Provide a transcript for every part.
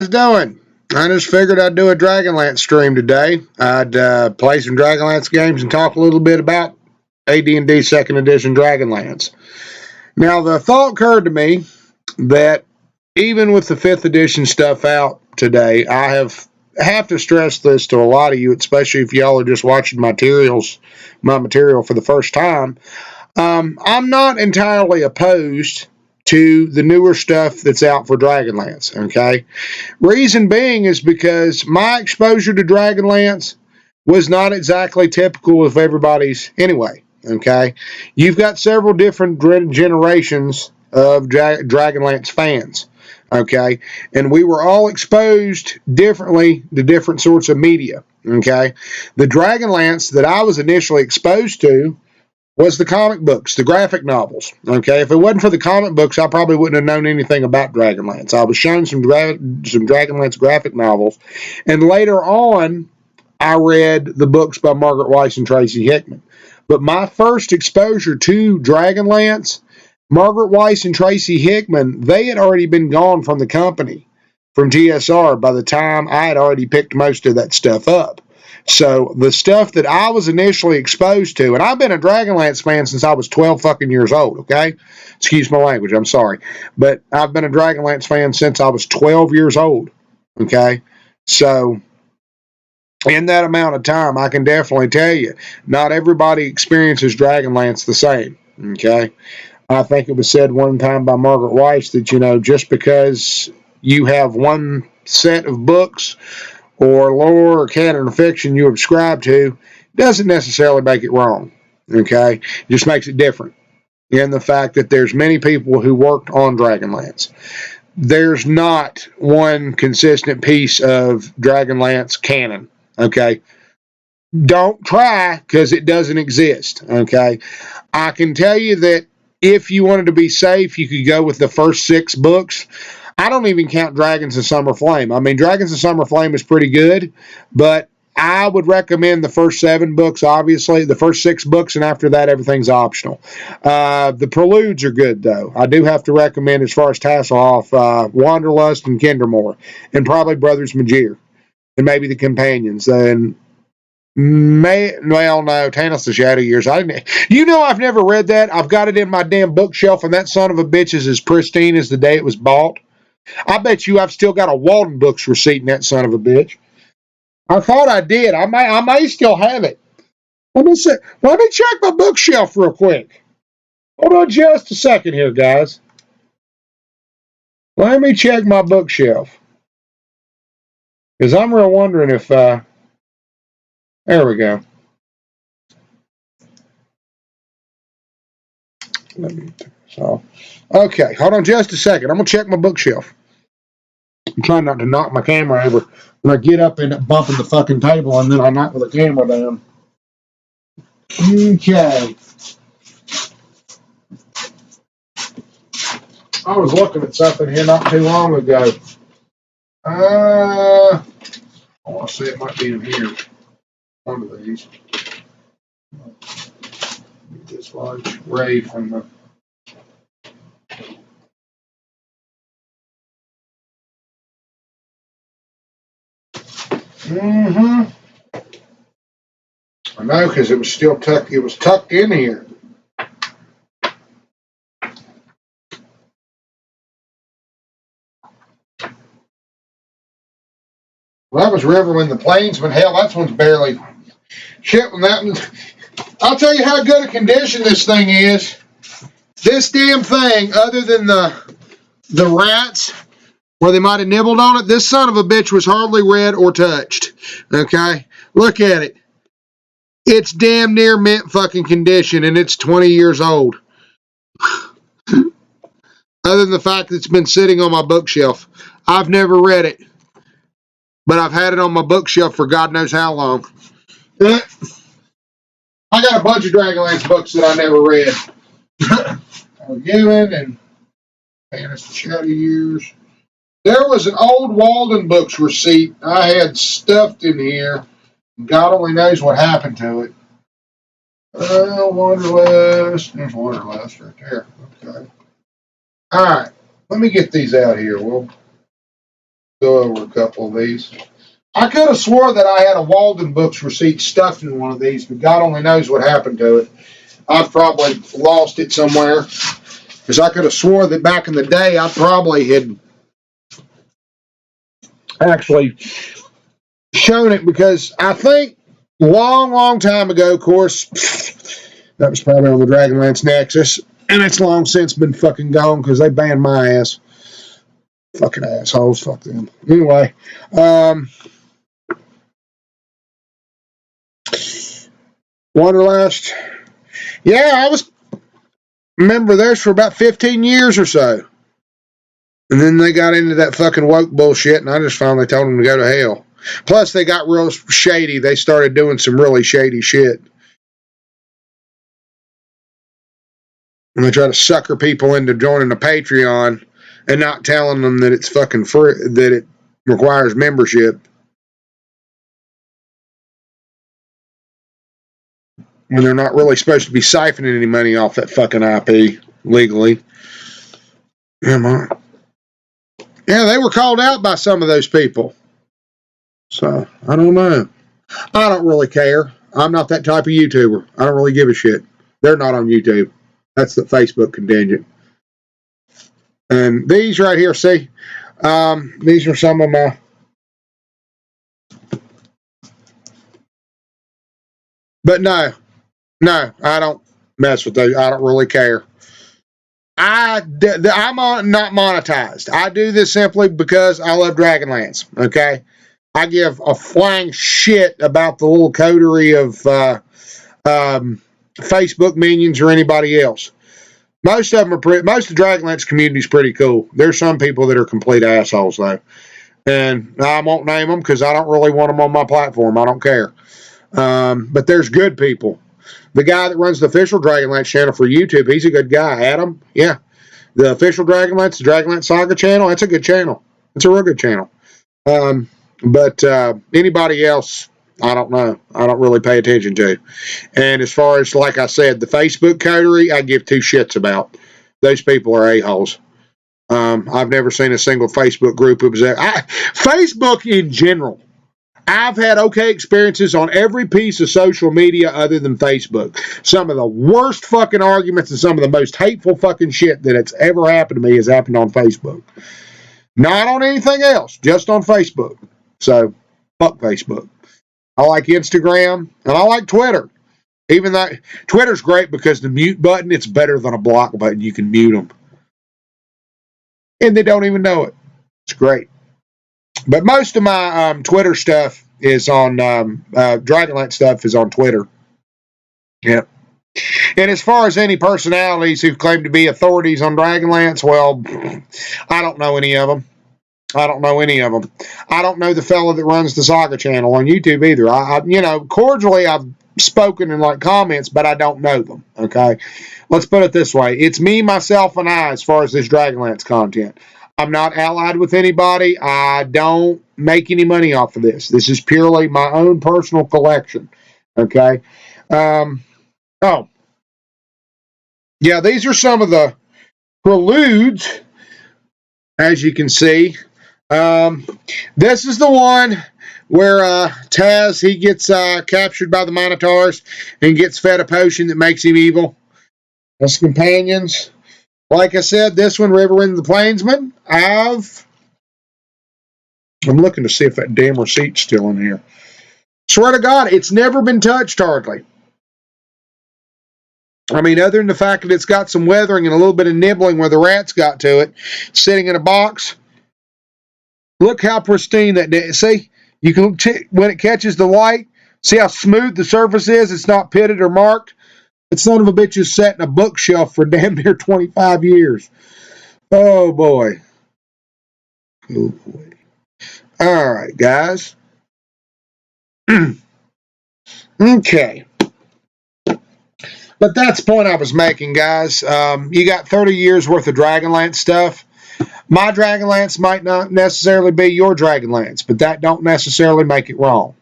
Doing? I just figured I'd do a DragonLance stream today. I'd play some DragonLance games and talk a little bit about AD&D Second Edition DragonLance. Now, the thought occurred to me that even with the Fifth Edition stuff out today, I have to stress this to a lot of you, especially if y'all are just watching my material for the first time. I'm not entirely opposed to the newer stuff that's out for Dragonlance. Okay, reason being is because my exposure to Dragonlance was not exactly typical of everybody's anyway. Okay, you've got several different generations of Dragonlance fans. Okay, and we were all exposed differently to different sorts of media. Okay, the Dragonlance that I was initially exposed to was the comic books, the graphic novels. Okay, if it wasn't for the comic books, I probably wouldn't have known anything about Dragonlance. I was shown some Dragonlance graphic novels, and later on, I read the books by Margaret Weiss and Tracy Hickman. But my first exposure to Dragonlance, Margaret Weiss and Tracy Hickman, they had already been gone from the company, from GSR, by the time I had already picked most of that stuff up. So the stuff that I was initially exposed to, and I've been a Dragonlance fan since I was 12 fucking years old, okay? Excuse my language, I'm sorry. But I've been a Dragonlance fan since I was 12 years old, okay? So in that amount of time, I can definitely tell you, not everybody experiences Dragonlance the same, okay? I think it was said one time by Margaret Weiss that, just because you have one set of books or lore or canon or fiction you subscribe to doesn't necessarily make it wrong. Okay? It just makes it different. In the fact that there's many people who worked on Dragonlance. There's not one consistent piece of Dragonlance canon. Okay? Don't try because it doesn't exist. Okay? I can tell you that if you wanted to be safe, you could go with the first 6 books. I don't even count Dragons of Summer Flame. I mean, Dragons of Summer Flame is pretty good, but I would recommend the first 7 books, obviously. The first 6 books, and after that, everything's optional. The Preludes are good, though. I do have to recommend, as far as Tasselhoff, Wanderlust and Kindermore, and probably Brothers Magier, and maybe the Companions. And no, Tanis the Shadow Years. I've never read that. I've got it in my damn bookshelf, and that son of a bitch is as pristine as the day it was bought. I bet you I've still got a Walden Books receipt in that son of a bitch. I thought I did. I may still have it. Let me see. Let me check my bookshelf real quick. Hold on just a second here, guys. Let me check my bookshelf. Because I'm real wondering if there we go. Let me take this off. Okay, hold on just a second. I'm gonna check my bookshelf. I'm trying not to knock my camera over when I get up and bumping the fucking table, and then I knock the camera down. Okay. I was looking at something here not too long ago. I want to say it might be in here. One of these. Get this large ray from the. I know, because it was still tucked. It was tucked in here. Well, that was Riverwind the Plainsman. Hell, that one's barely. Shit, when that one's. I'll tell you how good a condition this thing is. This damn thing, other than the rats where they might have nibbled on it, this son of a bitch was hardly read or touched. Okay? Look at it. It's damn near mint fucking condition, and it's 20 years old. Other than the fact that it's been sitting on my bookshelf. I've never read it, but I've had it on my bookshelf for God knows how long. I got a bunch of Dragonlance books that I never read. Forgiven and Tanis the Shadow Years. There was an old Walden Books receipt I had stuffed in here. God only knows what happened to it. Wanderlust. There's Wanderlust right there. Okay. All right. Let me get these out here. Go over a couple of these. I could have swore that I had a Walden Books receipt stuffed in one of these, but God only knows what happened to it. I've probably lost it somewhere. Because I could have swore that back in the day, I probably had actually shown it, because I think long time ago, of course, that was probably on the Dragonlance Nexus, and it's long since been fucking gone because they banned my ass. Fucking assholes, fuck them. Anyway, Wanderlust. Yeah, I was member theirs for about 15 years or so. And then they got into that fucking woke bullshit, and I just finally told them to go to hell. Plus, they got real shady. They started doing some really shady shit. And they try to sucker people into joining the Patreon and not telling them that it's fucking free, that it requires membership. When they're not really supposed to be siphoning any money off that fucking IP legally. Yeah, they were called out by some of those people. So, I don't know. I don't really care. I'm not that type of YouTuber. I don't really give a shit. They're not on YouTube. That's the Facebook contingent. And these right here, see? These are some of my... But no, I don't mess with those. I don't really care. I'm not monetized. I do this simply because I love Dragonlance, okay? I give a flying shit about the little coterie of Facebook minions or anybody else. Most of them are most of the Dragonlance community is pretty cool. There's some people that are complete assholes though, and I won't name them because I don't really want them on my platform. I don't care. But there's good people. The guy that runs the official Dragonlance channel for YouTube, he's a good guy. Adam, yeah, the official Dragonlance, the Dragonlance Saga channel, that's a good channel. It's a real good channel. But anybody else, I don't know. I don't really pay attention to. And as far as, like I said, the Facebook coterie, I give two shits about. Those people are a-holes. I've never seen a single Facebook group that was there. Facebook in general. I've had okay experiences on every piece of social media other than Facebook. Some of the worst fucking arguments and some of the most hateful fucking shit that it's ever happened to me has happened on Facebook. Not on anything else, just on Facebook. So, fuck Facebook. I like Instagram, and I like Twitter. Even though Twitter's great because the mute button, it's better than a block button. You can mute them. And they don't even know it. It's great. But most of my Twitter stuff is on, Dragonlance stuff is on Twitter. Yep. And as far as any personalities who claim to be authorities on Dragonlance, well, I don't know any of them. I don't know any of them. I don't know the fella that runs the Saga channel on YouTube either. Cordially, I've spoken in like comments, but I don't know them. Okay, let's put it this way: it's me, myself, and I as far as this Dragonlance content. I'm not allied with anybody. I don't make any money off of this. This is purely my own personal collection. Okay. Oh, yeah. These are some of the preludes, as you can see. This is the one where Taz, he gets captured by the Minotaurs and gets fed a potion that makes him evil. His companions. Like I said, this one, Riverwind the Plainsman, I'm looking to see if that damn receipt's still in here. Swear to God, it's never been touched hardly. I mean, other than the fact that it's got some weathering and a little bit of nibbling where the rats got to it, sitting in a box. Look how pristine that is. See, you can when it catches the light, see how smooth the surface is? It's not pitted or marked. That son of a bitch is set in a bookshelf for damn near 25 years. Oh, boy. Oh, boy. All right, guys. Okay. But that's the point I was making, guys. You got 30 years worth of Dragonlance stuff. My Dragonlance might not necessarily be your Dragonlance, but that don't necessarily make it wrong.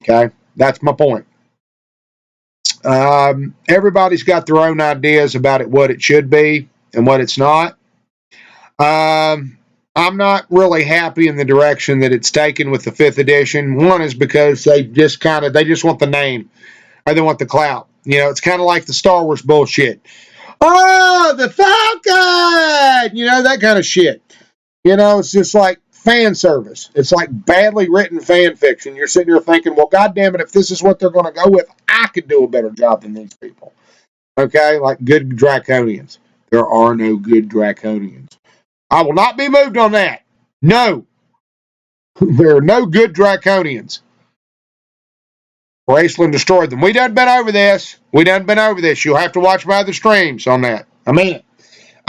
Okay? That's my point. Everybody's got their own ideas about it, what it should be and what it's not. I'm not really happy in the direction that it's taken with the 5th edition. One is because they just want the name or they want the clout. It's kind of like the Star Wars bullshit. Oh, the Falcon! That kind of shit. It's just like fan service. It's like badly written fan fiction. You're sitting here thinking, well, goddamn it, if this is what they're going to go with, I could do a better job than these people. Okay? Like good Draconians. There are no good Draconians. I will not be moved on that. No. There are no good Draconians. Raceland destroyed them. We done been over this. You'll have to watch my other streams on that. I mean it.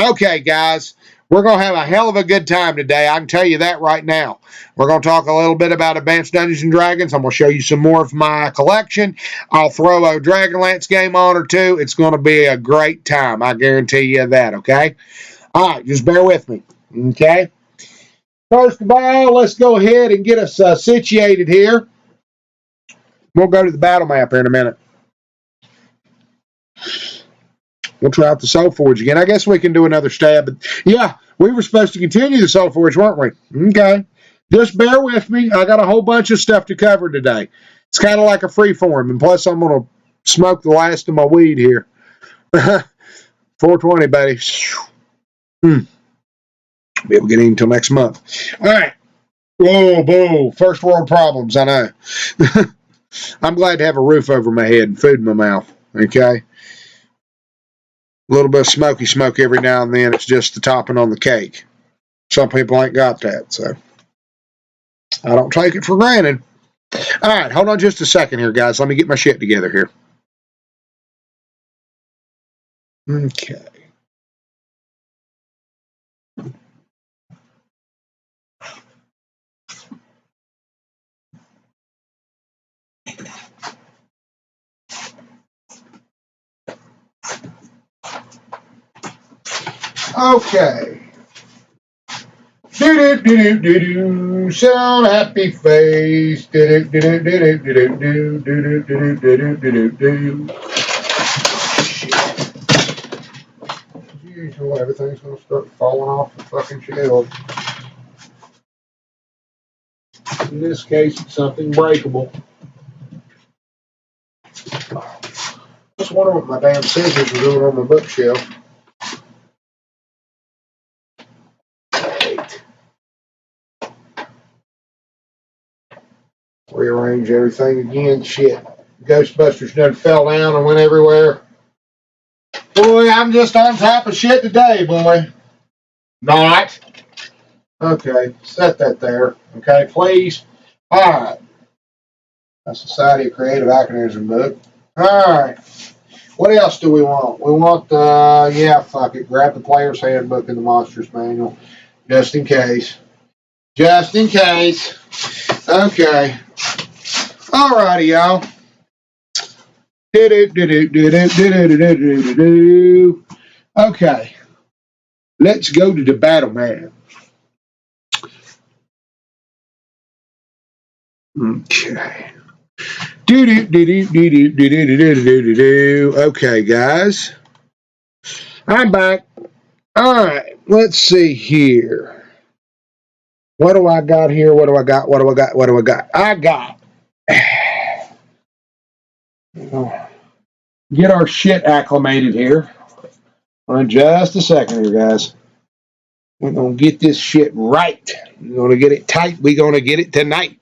Okay, guys. We're going to have a hell of a good time today. I can tell you that right now. We're going to talk a little bit about Advanced Dungeons & Dragons. I'm going to show you some more of my collection. I'll throw a DragonLance game on or two. It's going to be a great time. I guarantee you that, okay? All right, just bear with me, okay? First of all, let's go ahead and get us situated here. We'll go to the battle map here in a minute. We'll try out the Soul Forge again. I guess we can do another stab. But yeah, we were supposed to continue the Soul Forge, weren't we? Okay. Just bear with me. I got a whole bunch of stuff to cover today. It's kind of like a free form. And plus, I'm going to smoke the last of my weed here. 420, buddy. Be able to get in until next month. All right. Whoa, boo. First world problems, I know. I'm glad to have a roof over my head and food in my mouth. Okay. A little bit of smoky smoke every now and then. It's just the topping on the cake. Some people ain't got that, so I don't take it for granted. All right, hold on just a second here, guys. Let me get my shit together here. Okay. Okay. Do-do-do-do-do-do. Sound happy face. Do-do-do-do-do-do-do-do-do-do-do-do-do-do. As usual, everything's going to start falling off the fucking shelf. In this case, it's something breakable. Just wonder what my damn scissors are doing on my bookshelf. Rearrange everything again. Shit. Ghostbusters done fell down and went everywhere. Boy, I'm just on top of shit today, boy. Not. Okay, set that there. Okay, please. All right. A Society of Creative Acronyms book. All right. What else do we want? We want, yeah, fuck it. Grab the player's handbook and the monsters manual. Just in case. Just in case. Okay. All righty, y'all. Okay. Let's go to the battle map. Okay. Okay, guys. I'm back. All right. Let's see here. What do I got here? What do I got? I got. Get our shit acclimated here. In just a second here, guys. We're going to get this shit right. We're going to get it tight. We're going to get it tonight.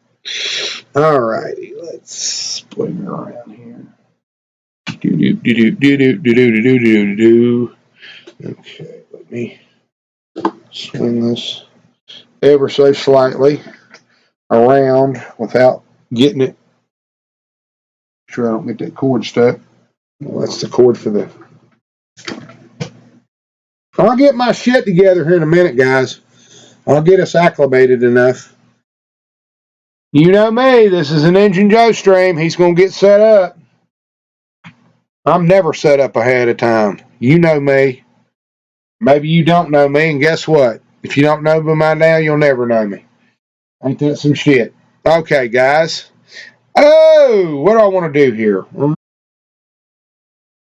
All righty. Let's spring around here. Okay, let me swing this ever so slightly around without getting it. Sure I don't get that cord stuck. Well, that's the cord for the... I'll get my shit together here in a minute, guys. I'll get us acclimated enough. You know me, this is an Engine Joe stream. He's going to get set up. I'm never set up ahead of time. You know me. Maybe you don't know me, and guess what? If you don't know me by now, you'll never know me. Ain't that some shit? Okay, guys. Oh, what do I want to do here?